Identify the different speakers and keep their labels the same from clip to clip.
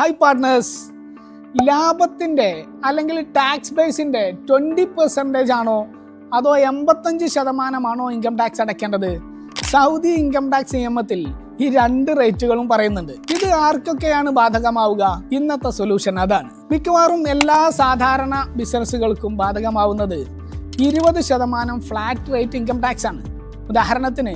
Speaker 1: Hi partners, ലാഭത്തിൻ്റെ അല്ലെങ്കിൽ tax ബേസിൻ്റെ 20% ആണോ അതോ 85% ഇൻകം ടാക്സ് അടയ്ക്കേണ്ടത്? സൗദി ഇൻകം ടാക്സ് നിയമത്തിൽ ഈ രണ്ട് റേറ്റുകളും പറയുന്നുണ്ട്. ഇത് ആർക്കൊക്കെയാണ് ബാധകമാവുക? ഇന്നത്തെ സൊല്യൂഷൻ അതാണ്. മിക്കവാറും എല്ലാ സാധാരണ ബിസിനസ്സുകൾക്കും ബാധകമാവുന്നത് 20% ഫ്ലാറ്റ് റേറ്റ് ഇൻകം ടാക്സ് ആണ്. ഉദാഹരണത്തിന്,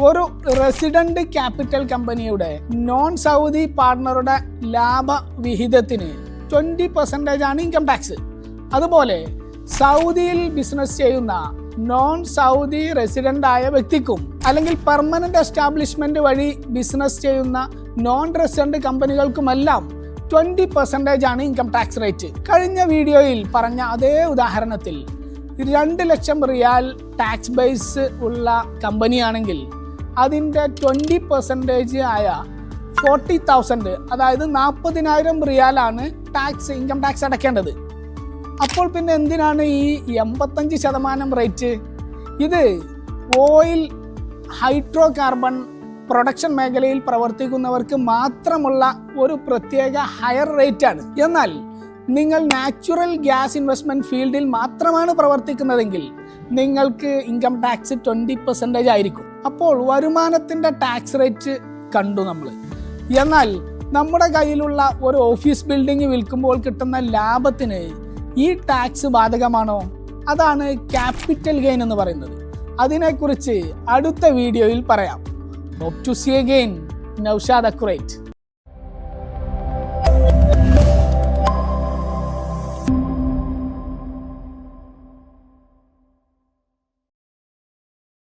Speaker 1: ഒരു റെസിഡന്റ് ക്യാപിറ്റൽ കമ്പനിയുടെ നോൺ സൗദി പാർട്ട്ണറുടെ ലാഭ വിഹിതത്തിന് 20% ആണ് ഇൻകം ടാക്സ്. അതുപോലെ സൗദിയിൽ ബിസിനസ് ചെയ്യുന്ന നോൺ സൗദി റെസിഡന്റ് ആയ വ്യക്തിക്കും അല്ലെങ്കിൽ പെർമനന്റ് എസ്റ്റാബ്ലിഷ്മെന്റ് വഴി ബിസിനസ് ചെയ്യുന്ന നോൺ റെസിഡന്റ് കമ്പനികൾക്കുമെല്ലാം 20% ആണ് ഇൻകം ടാക്സ് റേറ്റ്. കഴിഞ്ഞ വീഡിയോയിൽ പറഞ്ഞ അതേ ഉദാഹരണത്തിൽ 2 ലക്ഷം റിയാൽ ടാക്സ് ബേസ് ഉള്ള കമ്പനിയാണെങ്കിൽ അതിൻ്റെ 20% ആയ 40,000, അതായത് 40,000 റിയാലാണ് ഇൻകം ടാക്സ് അടയ്ക്കേണ്ടത്. അപ്പോൾ പിന്നെ എന്തിനാണ് ഈ 85% റേറ്റ്? ഇത് ഓയിൽ, ഹൈഡ്രോ കാർബൺ പ്രൊഡക്ഷൻ മേഖലയിൽ പ്രവർത്തിക്കുന്നവർക്ക് മാത്രമുള്ള ഒരു പ്രത്യേക ഹയർ റേറ്റ് ആണ്. എന്നാൽ നിങ്ങൾ നാച്ചുറൽ ഗ്യാസ് ഇൻവെസ്റ്റ്മെന്റ് ഫീൽഡിൽ മാത്രമാണ് പ്രവർത്തിക്കുന്നതെങ്കിൽ നിങ്ങൾക്ക് ഇൻകം ടാക്സ് 20% ആയിരിക്കും. അപ്പോൾ വരുമാനത്തിൻ്റെ ടാക്സ് റേറ്റ് കണ്ടു നമ്മൾ. എന്നാൽ നമ്മുടെ കയ്യിലുള്ള ഒരു ഓഫീസ് ബിൽഡിംഗ് വിൽക്കുമ്പോൾ കിട്ടുന്ന ലാഭത്തിന് ഈ ടാക്സ് ബാധകമാണോ? അതാണ് ക്യാപിറ്റൽ ഗെയിൻ എന്ന് പറയുന്നത്. അതിനെക്കുറിച്ച് അടുത്ത വീഡിയോയിൽ പറയാം. Hope to see again. Naushad അക്കുറേറ്റ്.